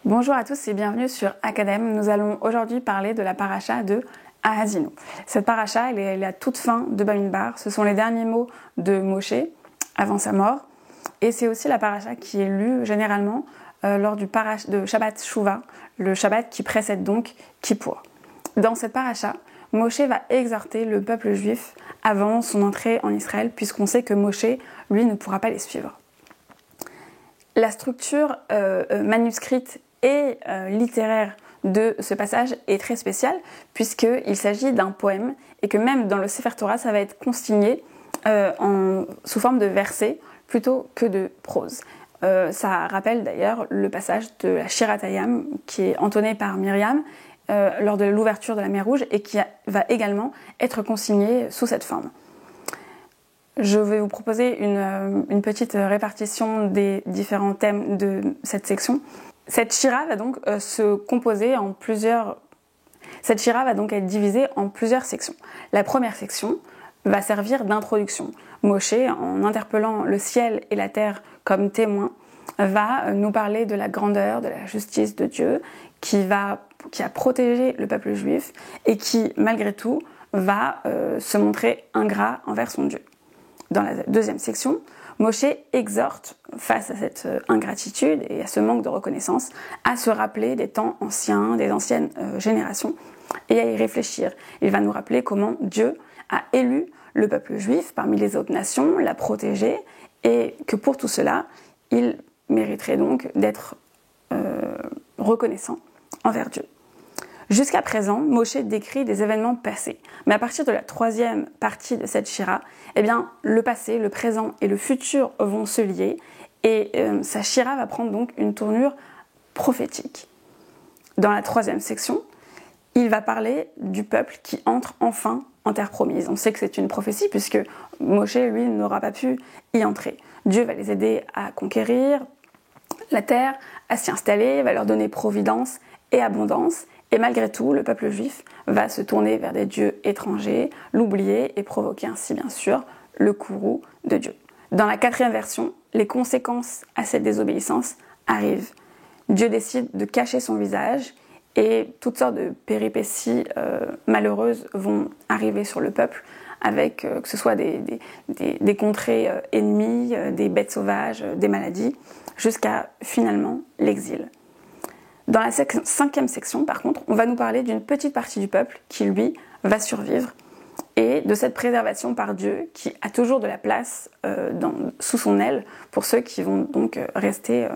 Bonjour à tous et bienvenue sur Academ. Nous allons aujourd'hui parler de la paracha de Haazinu. Cette paracha, elle est la toute fin de Bamidbar. Ce sont les derniers mots de Moshe avant sa mort. Et c'est aussi la paracha qui est lue généralement lors de Shabbat Shuvah, le Shabbat qui précède donc Kippour. Dans cette paracha, Moshe va exhorter le peuple juif avant son entrée en Israël, puisqu'on sait que Moshe, lui, ne pourra pas les suivre. La structure manuscrite et littéraire de ce passage est très spéciale, puisqu'il s'agit d'un poème, et que même dans le Sefer Torah, ça va être consigné sous forme de versets plutôt que de prose. Ça rappelle d'ailleurs le passage de la Shirat Hayam, qui est entonné par Myriam lors de l'ouverture de la mer Rouge, et qui va également être consigné sous cette forme. Je vais vous proposer une petite répartition des différents thèmes de cette section. Cette shira va donc Cette shira va donc être divisée en plusieurs sections. La première section va servir d'introduction. Moshe, en interpellant le ciel et la terre comme témoins, va nous parler de la grandeur, de la justice de Dieu, qui a protégé le peuple juif et qui, malgré tout, va se montrer ingrat envers son Dieu. Dans la deuxième section, Moshe exhorte, face à cette ingratitude et à ce manque de reconnaissance, à se rappeler des temps anciens, des anciennes générations, et à y réfléchir. Il va nous rappeler comment Dieu a élu le peuple juif parmi les autres nations, l'a protégé, et que pour tout cela, il mériterait donc d'être reconnaissant envers Dieu. Jusqu'à présent, Moshe décrit des événements passés. Mais à partir de la troisième partie de cette shira, eh bien, le passé, le présent et le futur vont se lier, et sa shira va prendre donc une tournure prophétique. Dans la troisième section, il va parler du peuple qui entre enfin en terre promise. On sait que c'est une prophétie puisque Moshe, lui, n'aura pas pu y entrer. Dieu va les aider à conquérir la terre, à s'y installer, va leur donner providence et abondance. Et malgré tout, le peuple juif va se tourner vers des dieux étrangers, l'oublier et provoquer ainsi, bien sûr, le courroux de Dieu. Dans la quatrième version, les conséquences à cette désobéissance arrivent. Dieu décide de cacher son visage et toutes sortes de péripéties malheureuses vont arriver sur le peuple, avec que ce soit des contrées ennemies, des bêtes sauvages, des maladies, jusqu'à finalement l'exil. Dans la cinquième section, par contre, on va nous parler d'une petite partie du peuple qui, lui, va survivre, et de cette préservation par Dieu qui a toujours de la place sous son aile pour ceux qui vont donc rester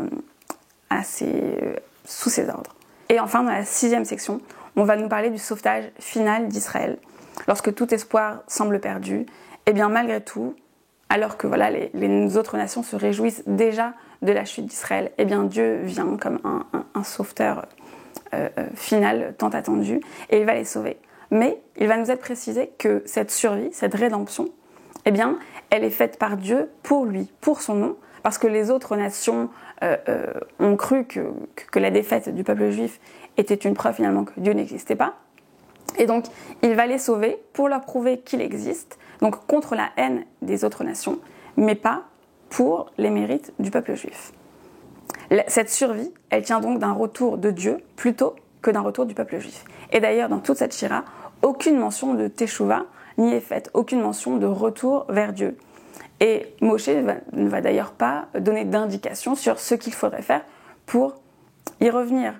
sous ses ordres. Et enfin, dans la sixième section, on va nous parler du sauvetage final d'Israël. Lorsque tout espoir semble perdu, et bien malgré tout, alors que voilà, les autres nations se réjouissent déjà de la chute d'Israël, eh bien Dieu vient comme un sauveteur final tant attendu, et il va les sauver. Mais il va nous être précisé que cette survie, cette rédemption, eh bien, elle est faite par Dieu pour lui, pour son nom, parce que les autres nations ont cru que la défaite du peuple juif était une preuve finalement que Dieu n'existait pas. Et donc, il va les sauver pour leur prouver qu'il existe, donc contre la haine des autres nations, mais pas pour les mérites du peuple juif. Cette survie, elle tient donc d'un retour de Dieu plutôt que d'un retour du peuple juif. Et d'ailleurs, dans toute cette shira, aucune mention de Teshuvah n'y est faite, aucune mention de retour vers Dieu. Et Moshe ne va d'ailleurs pas donner d'indication sur ce qu'il faudrait faire pour y revenir.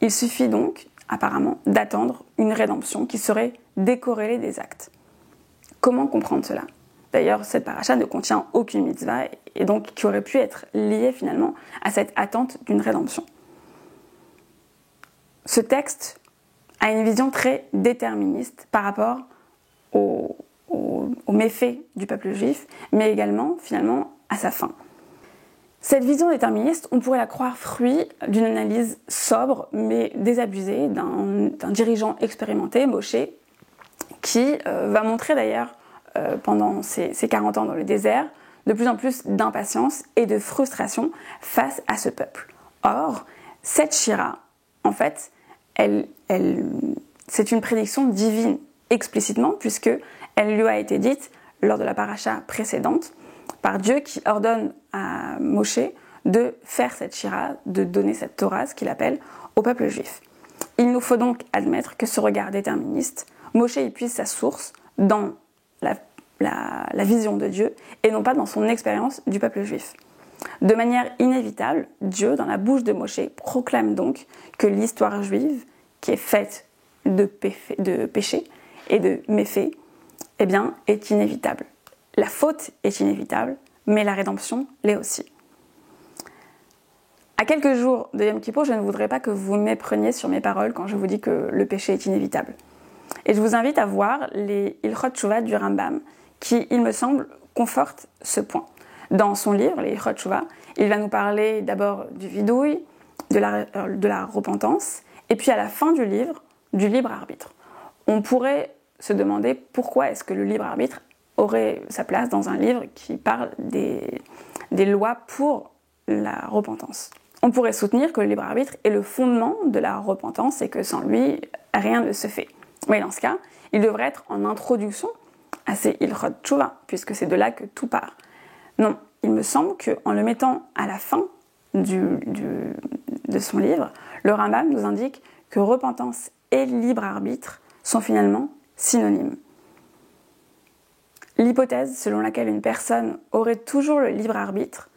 Il suffit donc, apparemment, d'attendre une rédemption qui serait décorrélée des actes. Comment comprendre cela ? D'ailleurs, cette paracha ne contient aucune mitzvah et donc qui aurait pu être liée finalement à cette attente d'une rédemption. Ce texte a une vision très déterministe par rapport aux méfaits du peuple juif, mais également finalement à sa fin. Cette vision déterministe, on pourrait la croire fruit d'une analyse sobre mais désabusée d'un dirigeant expérimenté, Moshe, qui va montrer d'ailleurs pendant ces 40 ans dans le désert de plus en plus d'impatience et de frustration face à ce peuple. Or, cette shira, en fait, c'est une prédiction divine explicitement, puisque elle lui a été dite lors de la paracha précédente, par Dieu qui ordonne à Moshe de faire cette Shira, de donner cette Torah, ce qu'il appelle, au peuple juif. Il nous faut donc admettre que ce regard déterministe, Moshe y puise sa source dans la vision de Dieu et non pas dans son expérience du peuple juif. De manière inévitable, Dieu, dans la bouche de Moshe, proclame donc que l'histoire juive, qui est faite de péché et de méfaits, eh bien, est inévitable. La faute est inévitable, mais la rédemption l'est aussi. À quelques jours de Yom Kippour, je ne voudrais pas que vous mépreniez sur mes paroles quand je vous dis que le péché est inévitable. Et je vous invite à voir les Ilchot Teshuvah du Rambam, qui, il me semble, confortent ce point. Dans son livre, les Ilchot Teshuvah, il va nous parler d'abord du vidouille, de la repentance, et puis à la fin du livre, du libre arbitre. On pourrait se demander pourquoi est-ce que le libre arbitre aurait sa place dans un livre qui parle des lois pour la repentance. On pourrait soutenir que le libre arbitre est le fondement de la repentance et que sans lui, rien ne se fait. Mais dans ce cas, il devrait être en introduction à ces Ilchot Teshuvah, puisque c'est de là que tout part. Non, il me semble qu'en le mettant à la fin de son livre, le Rambam nous indique que repentance et libre arbitre sont finalement synonymes. L'hypothèse selon laquelle une personne aurait toujours le libre arbitre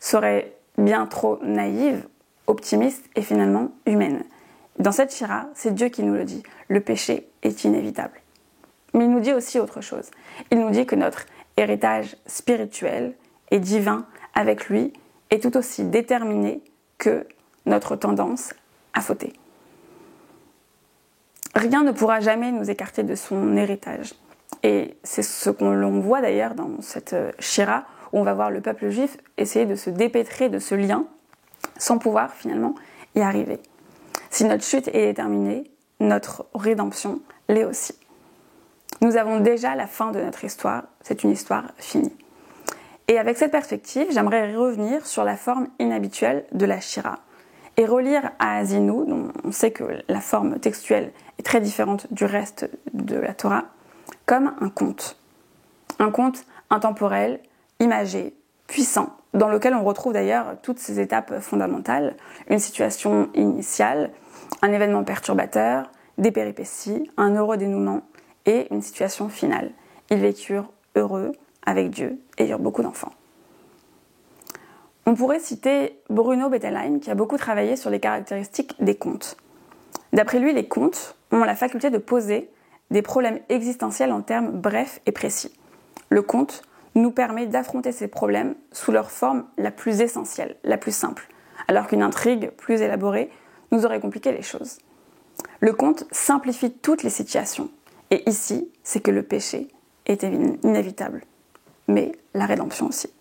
serait bien trop naïve, optimiste et finalement humaine. Dans cette Shira, c'est Dieu qui nous le dit. Le péché est inévitable. Mais il nous dit aussi autre chose. Il nous dit que notre héritage spirituel et divin avec lui est tout aussi déterminé que notre tendance à fauter. Rien ne pourra jamais nous écarter de son héritage. Et c'est ce qu'on voit d'ailleurs dans cette Shira, où on va voir le peuple juif essayer de se dépêtrer de ce lien sans pouvoir finalement y arriver. Si notre chute est déterminée, notre rédemption l'est aussi. Nous avons déjà la fin de notre histoire, c'est une histoire finie. Et avec cette perspective, j'aimerais revenir sur la forme inhabituelle de la Shira et relire Haazinu, dont on sait que la forme textuelle est très différente du reste de la Torah, comme un conte. Un conte intemporel, imagé, puissant, dans lequel on retrouve d'ailleurs toutes ces étapes fondamentales, une situation initiale, un événement perturbateur, des péripéties, un heureux dénouement et une situation finale. Ils vécurent heureux avec Dieu et eurent beaucoup d'enfants. On pourrait citer Bruno Bettelheim qui a beaucoup travaillé sur les caractéristiques des contes. D'après lui, les contes ont la faculté de poser des problèmes existentiels en termes brefs et précis. Le conte nous permet d'affronter ces problèmes sous leur forme la plus essentielle, la plus simple, alors qu'une intrigue plus élaborée nous aurait compliqué les choses. Le conte simplifie toutes les situations, et ici, c'est que le péché est inévitable, mais la rédemption aussi.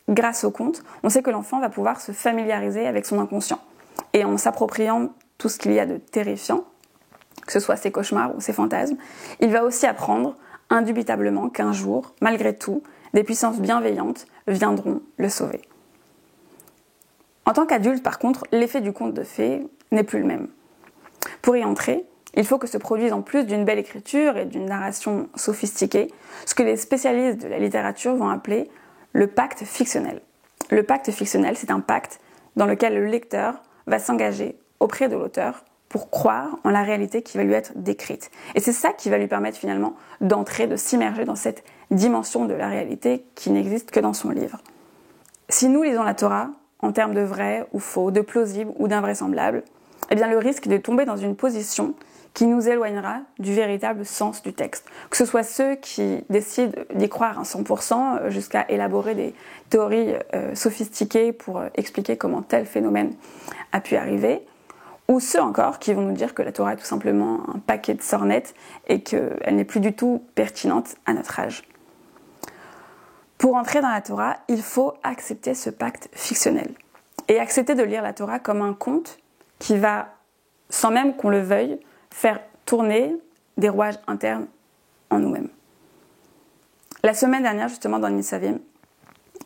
Grâce au conte, on sait que l'enfant va pouvoir se familiariser avec son inconscient, et en s'appropriant tout ce qu'il y a de terrifiant, que ce soit ses cauchemars ou ses fantasmes, il va aussi apprendre indubitablement qu'un jour, malgré tout, des puissances bienveillantes viendront le sauver. En tant qu'adulte, par contre, l'effet du conte de fées n'est plus le même. Pour y entrer, il faut que se produise en plus d'une belle écriture et d'une narration sophistiquée, ce que les spécialistes de la littérature vont appeler le pacte fictionnel. Le pacte fictionnel, c'est un pacte dans lequel le lecteur va s'engager auprès de l'auteur pour croire en la réalité qui va lui être décrite. Et c'est ça qui va lui permettre finalement d'entrer, de s'immerger dans cette dimension de la réalité qui n'existe que dans son livre. Si nous lisons la Torah en termes de vrai ou faux, de plausible ou d'invraisemblable, eh bien le risque est de tomber dans une position qui nous éloignera du véritable sens du texte. Que ce soit ceux qui décident d'y croire à 100% jusqu'à élaborer des théories sophistiquées pour expliquer comment tel phénomène a pu arriver, ou ceux encore qui vont nous dire que la Torah est tout simplement un paquet de sornettes et qu'elle n'est plus du tout pertinente à notre âge. Pour entrer dans la Torah, il faut accepter ce pacte fictionnel et accepter de lire la Torah comme un conte qui va, sans même qu'on le veuille, faire tourner des rouages internes en nous-mêmes. La semaine dernière, justement, dans Nitzavim,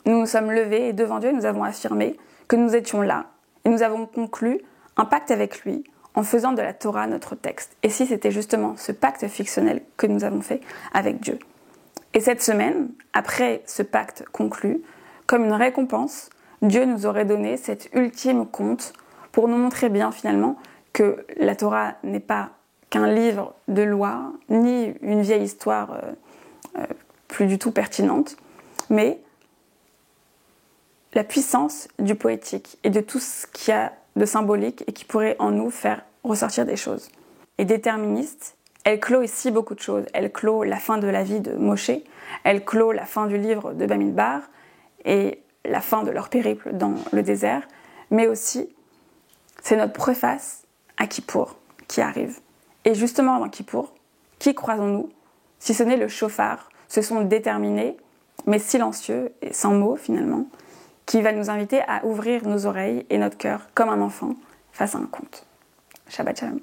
nous nous sommes levés et devant Dieu, nous avons affirmé que nous étions là et nous avons conclu un pacte avec lui en faisant de la Torah notre texte. Et si c'était justement ce pacte fictionnel que nous avons fait avec Dieu. Et cette semaine, après ce pacte conclu, comme une récompense, Dieu nous aurait donné cet ultime conte pour nous montrer bien finalement que la Torah n'est pas qu'un livre de loi, ni une vieille histoire plus du tout pertinente, mais la puissance du poétique et de tout ce qu'il y a de symbolique et qui pourrait en nous faire ressortir des choses. Et déterministe, elle clôt ici beaucoup de choses. Elle clôt la fin de la vie de Moshe, elle clôt la fin du livre de Bamidbar et la fin de leur périple dans le désert, mais aussi, c'est notre préface à Kippour qui arrive. Et justement avant Kippour, qui croisons-nous si ce n'est le shofar, ce son déterminé, mais silencieux et sans mots finalement, qui va nous inviter à ouvrir nos oreilles et notre cœur comme un enfant face à un conte. Shabbat Shalom.